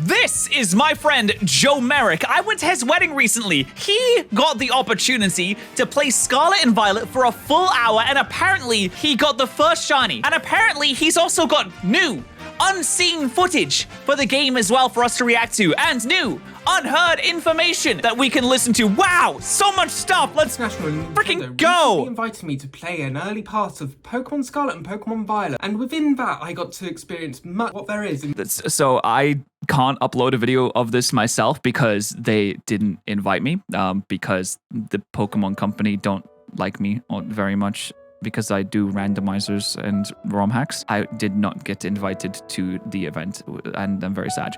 This is my friend Joe Merrick. I went to his wedding recently. He got the opportunity to play Scarlet and Violet for a full hour, and apparently he got the first shiny. And apparently he's also got new, unseen footage for the game as well for us to react to, and new, unheard information that we can listen to. Wow, so much stuff. Let's freaking go. He invited me to play an early part of Pokemon Scarlet and Pokemon Violet, and within that I got to experience much what there is. So I can't upload a video of this myself because they didn't invite me, because the Pokemon company don't like me very much, because I do randomizers and ROM hacks. I did not get invited to the event, and I'm very sad.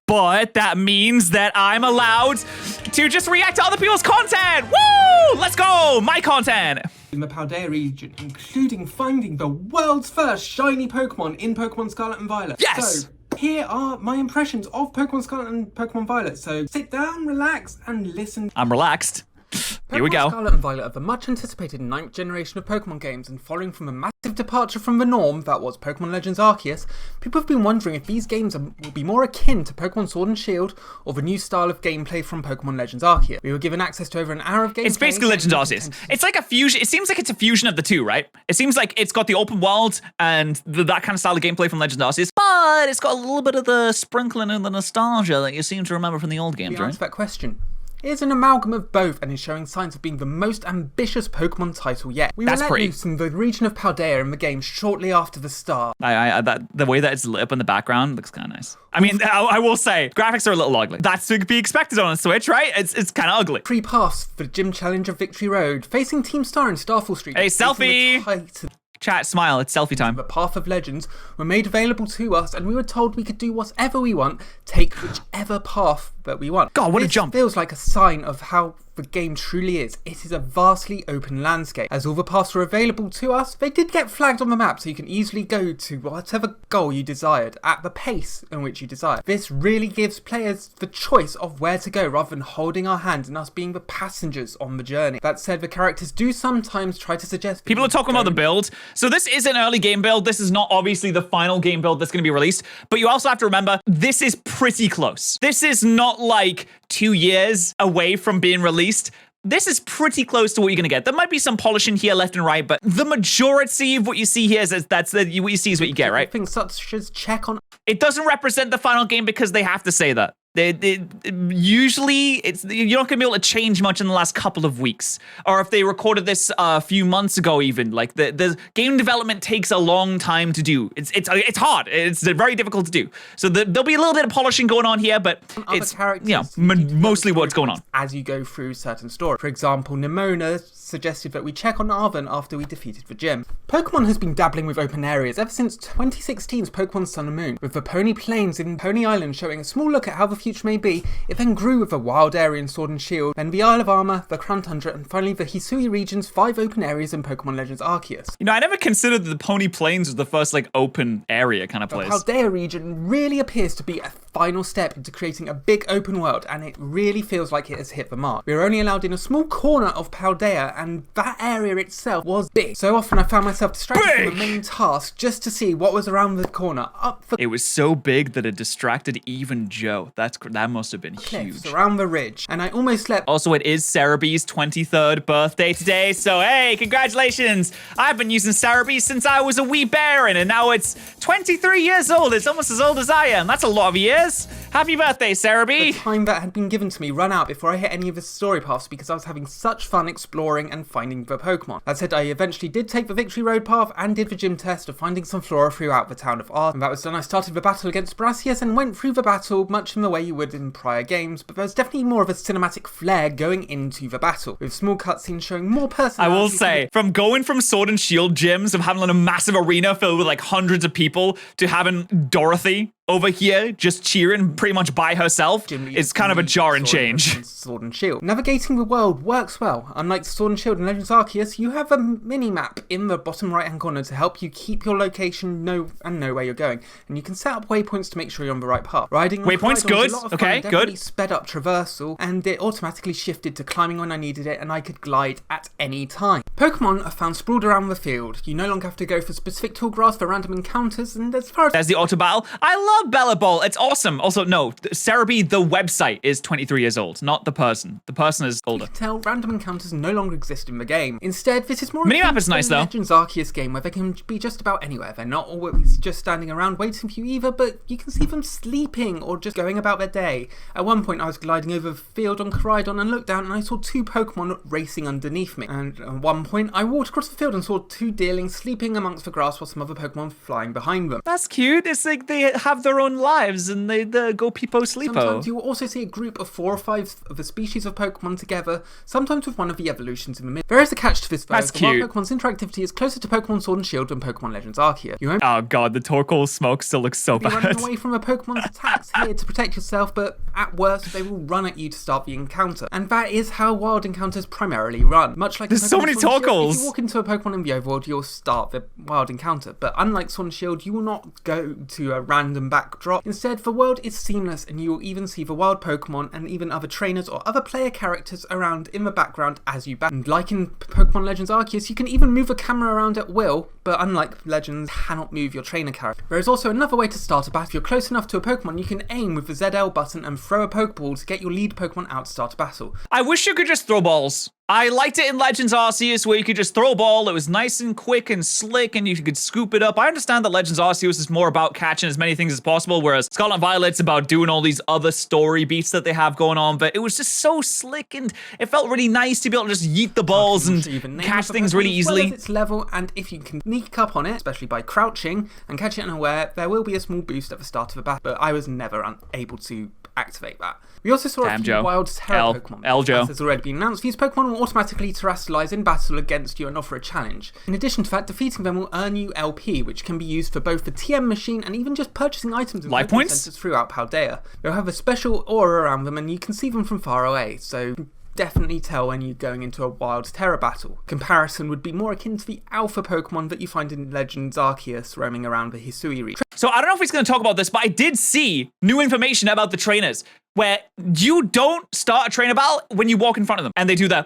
But that means that I'm allowed to just react to other people's content. Woo! Let's go! My content. In the Paldea region, including finding the world's first shiny Pokemon in Pokemon Scarlet and Violet. Yes! So, here are my impressions of Pokemon Scarlet and Pokemon Violet. So, sit down, relax, and listen. I'm relaxed. Here we go. Pokemon Scarlet and Violet are the much anticipated 9th generation of Pokemon games, and following from a massive departure from the norm that was Pokemon Legends Arceus, people have been wondering if these games will be more akin to Pokemon Sword and Shield or the new style of gameplay from Pokemon Legends Arceus. We were given access to over an hour of gameplay. It's basically Legends Arceus. It's like a fusion. It seems like it's a fusion of the two, right? It seems like it's got the open world and that kind of style of gameplay from Legends Arceus, but it's got a little bit of the sprinkling and the nostalgia that you seem to remember from the old games, To right? answer that question, it is an amalgam of both and is showing signs of being the most ambitious Pokemon title yet. We were let loose in the region of Paldea in the game shortly after the start. The way that it's lit up in the background looks kind of nice. I mean, I will say, graphics are a little ugly. That's to be expected on a Switch, right? It's kind of ugly. 3 paths for the gym challenge of Victory Road, facing Team Star and Starfall Street. Hey, selfie! Chat, smile, it's selfie time. The Path of Legends were made available to us, and we were told we could do whatever we want, take whichever path that we want. God, what a jump. This feels like a sign of how the game truly is. It is a vastly open landscape. As all the paths were available to us, they did get flagged on the map, so you can easily go to whatever goal you desired at the pace in which you desire. This really gives players the choice of where to go rather than holding our hand and us being the passengers on the journey. That said, the characters do sometimes try to suggest... People are talking about the build. So this is an early game build. This is not obviously the final game build that's going to be released, but you also have to remember, this is pretty close. This is not like 2 years away from being released. This is pretty close to what you're going to get. There might be some polishing here left and right, but the majority of what you see here is what you see is what you get, right? Things such as check on... It doesn't represent the final game because they have to say that. Usually, you're not going to be able to change much in the last couple of weeks. Or if they recorded this a few months ago even, like the game development takes a long time to do. It's hard. It's very difficult to do. So there'll be a little bit of polishing going on here, but it's, mostly what's going on. As you go through certain stories. For example, Nimona suggested that we check on Arven after we defeated the gym. Pokemon has been dabbling with open areas ever since 2016's Pokemon Sun and Moon, with the Pony Plains in Pony Island showing a small look at how the future may be. It then grew with a wild area in Sword and Shield, then the Isle of Armor, the Crown Tundra, and finally the Hisui region's 5 open areas in Pokemon Legends Arceus. You know, I never considered that the Pony Plains was the first, like, open area kind of place. The Paldea region really appears to be a final step into creating a big open world, and it really feels like it has hit the mark. We were only allowed in a small corner of Paldea, and that area itself was big. So often I found myself distracted from the main task just to see what was around the corner. It was so big that it distracted even Joe. That must have been huge. Around the ridge, and I almost slept. Also, it is Cerebee's 23rd birthday today, so hey, congratulations! I've been using Cerebee since I was a wee baron, and now it's 23 years old. It's almost as old as I am. That's a lot of years. Happy birthday, Cerebee! The time that had been given to me ran out before I hit any of the story paths because I was having such fun exploring and finding the Pokemon. That said, I eventually did take the Victory Road path and did the gym test of finding some flora throughout the town of Arth. When that was done, I started the battle against Brassius and went through the battle much in the way you would in prior games, but there's definitely more of a cinematic flair going into the battle, with small cutscenes showing more personality. I will say, from going from Sword and Shield gyms, of having like a massive arena filled with like hundreds of people, to having Dorothy over here just cheering pretty much by herself is kind of a jarring change. Sword and Shield. Navigating the world works well. Unlike Sword and Shield and Legends Arceus, you have a mini-map in the bottom right-hand corner to help you keep your location know where you're going. And you can set up waypoints to make sure you're on the right path. Riding on waypoints, good. Okay, good. Sped up traversal, and it automatically shifted to climbing when I needed it, and I could glide at any time. Pokemon are found sprawled around the field. You no longer have to go for specific tall grass for random encounters, and as far as... There's the auto battle. I love love Bella Bowl. It's awesome. Also, no, Cerebi, the website, is 23 years old, not the person. The person is older. You can tell random encounters no longer exist in the game. Instead, this is more Minimap is nice, though. Legends Arceus game where they can be just about anywhere. They're not always just standing around waiting for you either, but you can see them sleeping or just going about their day. At one point, I was gliding over the field on Koraidon and looked down and I saw 2 Pokemon racing underneath me. And at one point, I walked across the field and saw 2 deerlings sleeping amongst the grass while some other Pokemon flying behind them. That's cute. It's like they have their own lives and they go peepo sleepo. Sometimes you will also see a group of 4 or 5 of the species of Pokemon together, sometimes with one of the evolutions in the middle. There is a catch to this though. That's cute. While Pokemon's interactivity is closer to Pokemon Sword and Shield than Pokemon Legends Arceus. You won't Oh god, the Torkoal smoke still looks so be bad. running away from a Pokemon's attacks here to protect yourself, but at worst they will run at you to start the encounter. And that is how wild encounters primarily run. Much like There's so many Sword and Shield, Torkoals. if you walk into a Pokemon in the overworld, you'll start the wild encounter. But unlike Sword and Shield, you will not go to a random backdrop. Instead, the world is seamless and you will even see the wild Pokemon and even other trainers or other player characters around in the background as you battle. And like in Pokemon Legends Arceus, you can even move the camera around at will, but unlike Legends, you cannot move your trainer character. There is also another way to start a battle. If you're close enough to a Pokemon, you can aim with the ZL button and throw a Pokeball to get your lead Pokemon out to start a battle. I wish you could just throw balls. I liked it in Legends Arceus where you could just throw a ball. It was nice and quick and slick and you could scoop it up. I understand that Legends Arceus is more about catching as many things as possible, whereas Scarlet and Violet's about doing all these other story beats that they have going on, but it was just so slick and it felt really nice to be able to just yeet the balls and catch things really easily. As its level, and if you can sneak up on it, especially by crouching and catch it unaware, there will be a small boost at the start of the battle, but I was never able to activate that. We also saw a few wild Tera Pokemon. As has already been announced, these Pokemon will automatically terrestrialize in battle against you and offer a challenge. In addition to that, defeating them will earn you LP, which can be used for both the TM machine and even just purchasing items in life points centers throughout Paldea. They'll have a special aura around them and you can see them from far away, so definitely tell when you're going into a wild Tera battle. Comparison would be more akin to the alpha Pokemon that you find in Legends Arceus roaming around the Hisui region. So I don't know if he's going to talk about this, but I did see new information about the trainers where you don't start a trainer battle when you walk in front of them and they do the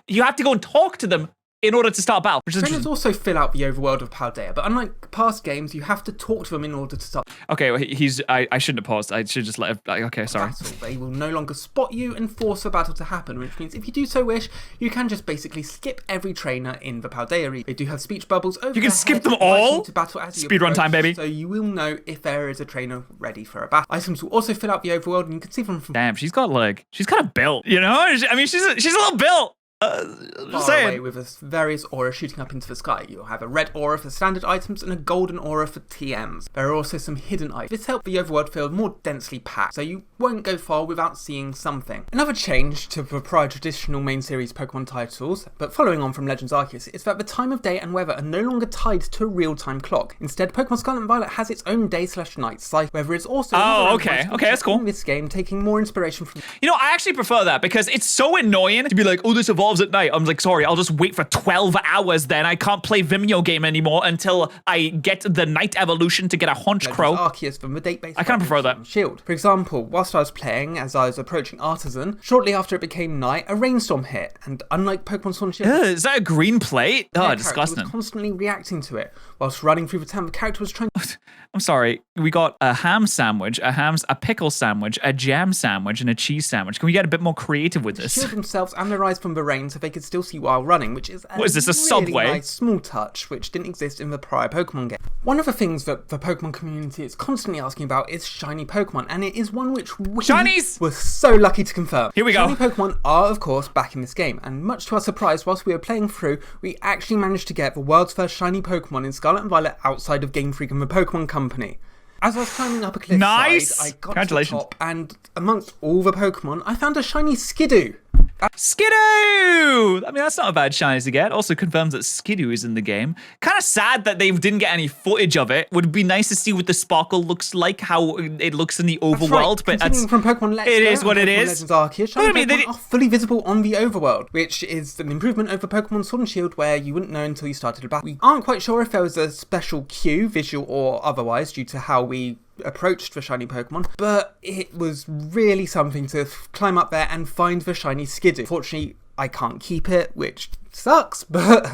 you have to go and talk to them in order to start battle. Trainers also fill out the overworld of Paldea, but unlike past games, you have to talk to them in order to start. Okay, well, I shouldn't have paused. I should just let. Okay, sorry. Battle. They will no longer spot you and force the battle to happen, which means if you do so wish, you can just basically skip every trainer in the Paldea region. They do have speech bubbles over. You can skip them all. To battle as Speed run time, baby. So you will know if there is a trainer ready for a battle. Items will also fill out the overworld, and you can see them from. Damn, she's kind of built. You know, I mean, she's a little built. Far away with various auras shooting up into the sky. You'll have a red aura for standard items and a golden aura for TMs. There are also some hidden items. This helps the overworld feel more densely packed, so you won't go far without seeing something. Another change to the prior traditional main series Pokemon titles, but following on from Legends Arceus, is that the time of day and weather are no longer tied to a real-time clock. Instead, Pokemon Scarlet and Violet has its own day/night cycle. Weather is also okay, that's cool. In this game, taking more inspiration from. You know, I actually prefer that because it's so annoying to be like, oh, this evolves at night. I'm like, sorry, I'll just wait for 12 hours then. I can't play Vimeo game anymore until I get the night evolution to get a Haunch Crow. Arceus from the date-based. I kind of prefer that. Shield. For example, whilst I was playing, as I was approaching Artisan, shortly after it became night, a rainstorm hit, and unlike Pokemon Sword and Shield, is that a green plate? Oh, disgusting. Was constantly reacting to it. Whilst running through the town, the character was trying I'm sorry, we got a ham sandwich, a pickle sandwich, a jam sandwich, and a cheese sandwich. Can we get a bit more creative with this? Shield themselves and their eyes from the rain so they could still see while running, which is what is this, a really Subway? Nice small touch, which didn't exist in the prior Pokemon game. One of the things that the Pokemon community is constantly asking about is shiny Pokemon, and it is one which we were so lucky to confirm. Here we go. Shiny Pokemon are, of course, back in this game, and much to our surprise, whilst we were playing through, we actually managed to get the world's first shiny Pokemon in Scarlet and Violet outside of Game Freak and the Pokemon Company. As I was climbing up a cliff side, I got to the top, and amongst all the Pokemon, I found a shiny Skidoo. Skidoo! I mean, that's not a bad shiny to get. Also confirms that Skidoo is in the game. Kind of sad that they didn't get any footage of it. Would be nice to see what the sparkle looks like, how it looks in the overworld. But continuing from Pokemon Let's Go, it is what it is. Legends Arceus, shiny Pokemon are fully visible on the overworld, which is an improvement over Pokemon Sword and Shield, where you wouldn't know until you started a battle. We aren't quite sure if there was a special cue, visual or otherwise, due to how we approached the shiny Pokemon, but it was really something to climb up there and find the shiny Skidoo. Fortunately, I can't keep it, which sucks, but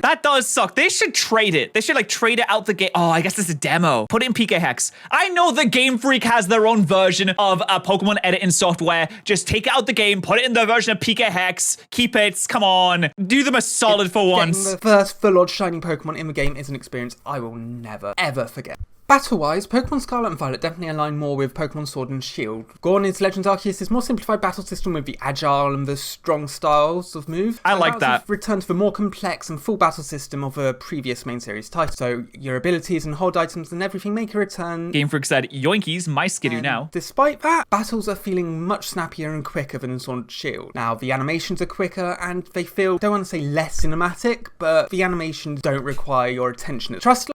that does suck. They should trade it. They should like trade it out the game. Oh, I guess it's a demo. Put it in PK Hex. I know the Game Freak has their own version of a Pokemon editing software. Just take it out the game, put it in their version of PK Hex. Keep it. Come on. Do them a solid for once. Getting the first full-on shiny Pokemon in the game is an experience I will never, ever forget. Battle-wise, Pokemon Scarlet and Violet definitely align more with Pokemon Sword and Shield. Gorn's Legends Arceus' more simplified battle system with the agile and the strong styles of moves. I like that. Return to the more complex and full battle system of a previous main series title. So your abilities and hold items and everything make a return. Game Freak said, yoinkies, my skidoo now. Despite that, battles are feeling much snappier and quicker than Sword and Shield. Now, the animations are quicker and they feel, don't want to say less cinematic, but the animations don't require your attention. Trust.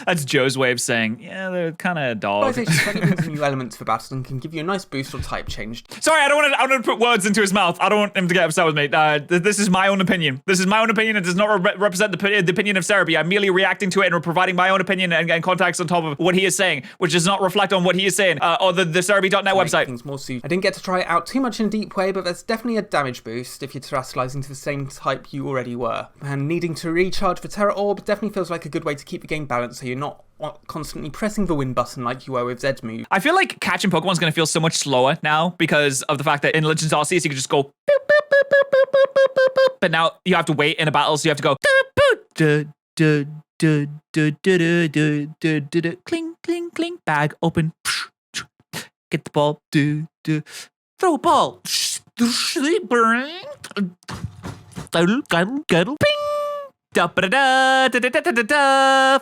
That's Joe's way of saying, yeah, they're kind of dog. Brings new elements for battle and can give you a nice boost or type change. Sorry, I don't want to put words into his mouth. I don't want him to get upset with me. This is my own opinion. This is my own opinion. It does not represent the opinion of Cerebi. I'm merely reacting to it and providing my own opinion and context on top of what he is saying, which does not reflect on what he is saying or the Cerebi.net website. Things more I didn't get to try it out too much in a deep way, but there's definitely a damage boost if you're terrestrializing to the same type you already were. And needing to recharge the Tera Orb definitely feels like a good way to keep the game balanced so you're not constantly pressing the win button like you were with Zed's move. I feel like catching Pokemon is going to feel so much slower now because of the fact that in Legends Arceus you can just go boop, boop, boop, boop, boop, boop, boop, boop, boop, but now you have to wait in a battle, so you have to go cling, cling, cling, bag open, get the ball, throw a ball,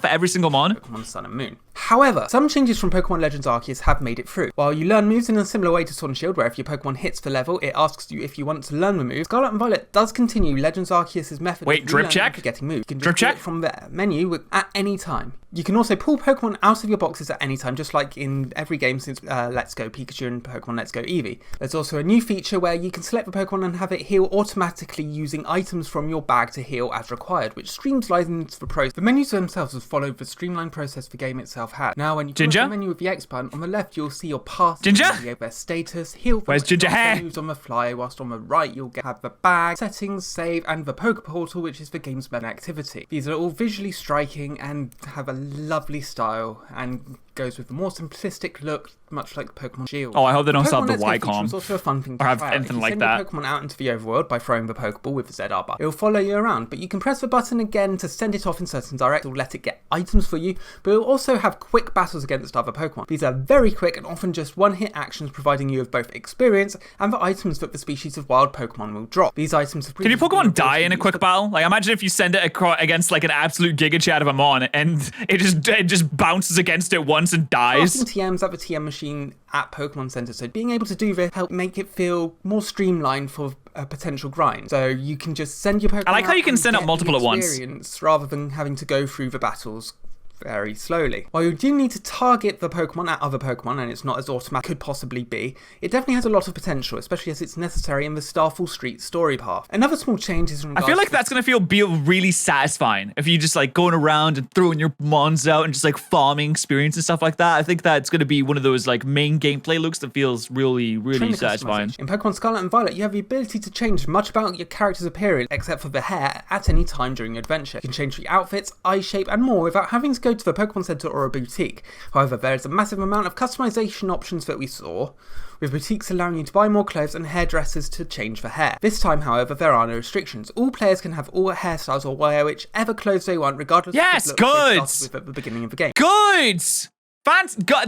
for every single mon. Pokemon Sun and Moon. However, some changes from Pokemon Legends Arceus have made it through. While you learn moves in a similar way to Sword and Shield, where if your Pokemon hits the level, it asks you if you want to learn the move, Scarlet and Violet does continue Legends Arceus' method of drip check? Getting moves. You can drip check from the menu at any time. You can also pull Pokemon out of your boxes at any time, just like in every game since Let's Go Pikachu and Pokemon Let's Go Eevee. There's also a new feature where you can select the Pokemon and have it heal automatically using items from your bag to heal as required, which streamlines the process. The menus themselves have followed the streamlined process the game itself had. Now, when you click the menu with the X button, on the left you'll see your past, their status, heal from moves on the fly, whilst on the right you'll have the bag, settings, save, and the Poke Portal, which is the game's main activity. These are all visually striking and have a lovely style and goes with a more simplistic look, much like Pokemon Shield. Oh, I hope they don't start the Y-com. It's also a fun thing to or have try out. anything like that. that. If you send your Pokemon out into the overworld by throwing the Pokeball with the ZR bar, it will follow you around, but you can press the button again to send it off in certain directions or let it get items for you, but it will also have quick battles against other Pokemon. These are very quick and often just one-hit actions, providing you with both experience and the items that the species of wild Pokemon will drop. These items have Can your Pokemon die in a quick battle? Like, imagine if you send it against like an absolute Giga Chat of a Mon and it just bounces against it once and dies. TMs at the TM machine at Pokemon Center, so being able to do this help make it feel more streamlined for a potential grind. So you can just send your Pokemon. I like how you can send up multiple at once, rather than having to go through the battles very slowly. While you do need to target the Pokemon at other Pokemon, and it's not as automatic as it could possibly be, it definitely has a lot of potential, especially as it's necessary in the Starfall Street story path. Another small change is I feel like that's going to be really satisfying if you just like going around and throwing your mons out and just like farming experience and stuff like that. I think that's going to be one of those like main gameplay looks that feels really satisfying. In Pokemon Scarlet and Violet, you have the ability to change much about your character's appearance except for the hair at any time during your adventure. You can change the outfits, eye shape, and more without having to go to the Pokemon Center or a boutique. However, there is a massive amount of customization options that we saw, with boutiques allowing you to buy more clothes and hairdressers to change the hair. This time, however, there are no restrictions. All players can have all hairstyles or wear whichever clothes they want, regardless of the look they started with at the beginning of the game. Goods!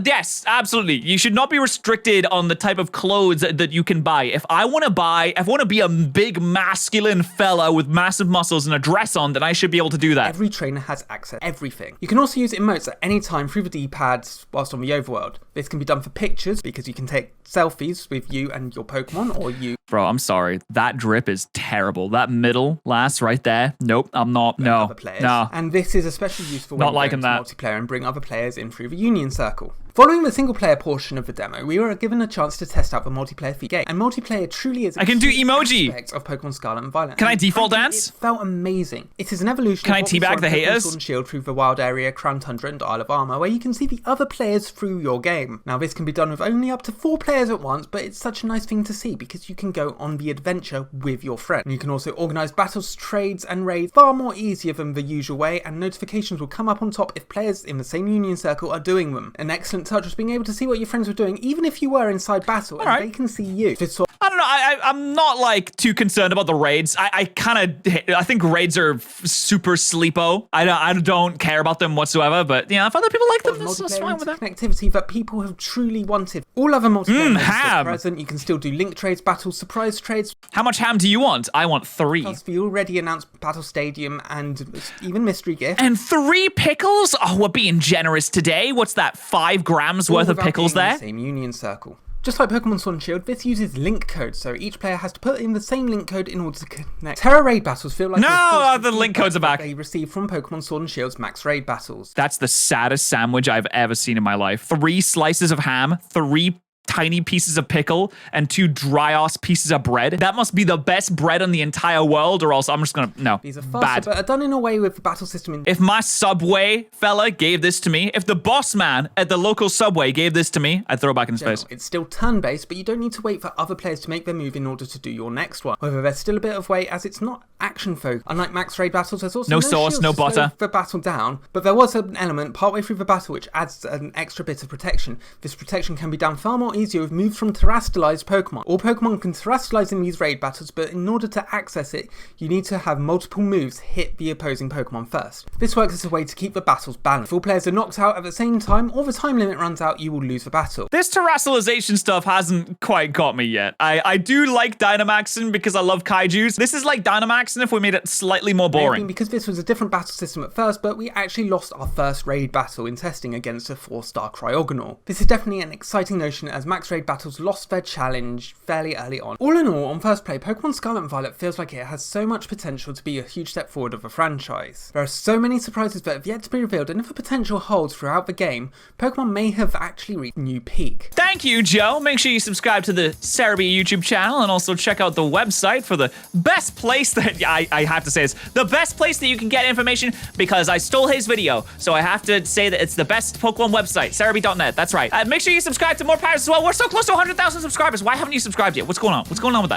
Yes, absolutely. You should not be restricted on the type of clothes that you can buy. If I want to be a big masculine fella with massive muscles and a dress on, then I should be able to do that. Every trainer has access to everything. You can also use emotes at any time through the D-pads whilst on the overworld. This can be done for pictures because you can take selfies with you and your Pokemon or you. Bro, I'm sorry. That drip is terrible. That middle last right there. Nope, I'm not. No. No. And this is especially useful when not liking that. multiplayer and bring other players in through the Union Circle. Following the single player portion of the demo, we were given a chance to test out the multiplayer feature game, and multiplayer truly is I can do emoji aspect of Pokemon Scarlet and Violet. Can I default dance? It felt amazing. It is an evolution Can of I what we saw teabag in the Pokemon haters? Sword and Shield through the wild area, Crown Tundra and Isle of Armor, where you can see the other players through your game. Now this can be done with only up to 4 players at once, but it's such a nice thing to see because you can go on the adventure with your friend. And you can also organise battles, trades and raids far more easier than the usual way, and notifications will come up on top if players in the same union circle are doing them. An excellent touch was being able to see what your friends were doing even if you were inside battle, and they can see you. I don't know. I'm not like too concerned about the raids. I think raids are super sleepo. I don't care about them whatsoever. But yeah, if other people like them, that's fine with that. Connectivity that people have truly wanted. All other multiplayer modes are present. You can still do link trades, battles, surprise trades. How much ham do you want? I want 3. Plus the already announced Battle Stadium and even Mystery Gift. And 3 pickles? Oh, we're being generous today. What's that? 5 grams worth of pickles there? The same union circle. Just like Pokemon Sword and Shield, this uses link codes, so each player has to put in the same link code in order to connect. Tera raid battles feel like the link codes are back. They receive from Pokemon Sword and Shield's max raid battles. That's the saddest sandwich I've ever seen in my life. 3 slices of ham, 3 tiny pieces of pickle, and 2 dry-ass pieces of bread. That must be the best bread in the entire world, or else I'm just gonna, no, These are faster, bad. but are done in a way with the battle system. If my Subway fella gave this to me, if the boss man at the local Subway gave this to me, I'd throw it back in his face. It's still turn-based, but you don't need to wait for other players to make their move in order to do your next one. However, there's still a bit of wait as it's not action-focused. Unlike max raid battles, there's also no sauce, no butter. The battle down, but there was an element partway through the battle which adds an extra bit of protection. This protection can be done far more easier with moves from terrestrialized Pokemon. All Pokemon can terrestrialize in these raid battles, but in order to access it, you need to have multiple moves hit the opposing Pokemon first. This works as a way to keep the battles balanced. If all players are knocked out at the same time, or the time limit runs out, you will lose the battle. This terrestrialization stuff hasn't quite got me yet. I do like Dynamaxing because I love Kaijus. This is like Dynamaxing if we made it slightly more boring. Because this was a different battle system at first, but we actually lost our first raid battle in testing against a 4-star Cryogonal. This is definitely an exciting notion as max raid battles lost their challenge fairly early on. All in all, on first play, Pokemon Scarlet and Violet feels like it has so much potential to be a huge step forward of the franchise. There are so many surprises that have yet to be revealed, and if the potential holds throughout the game, Pokemon may have actually reached a new peak. Thank you, Joe. Make sure you subscribe to the Cerebi YouTube channel and also check out the website for the best place that, I have to say it's the best place that you can get information because I stole his video, so I have to say that it's the best Pokemon website, cerebi.net. That's right. Make sure you subscribe to more patterns as well. We're so close to 100,000 subscribers. Why haven't you subscribed yet? What's going on? What's going on with that?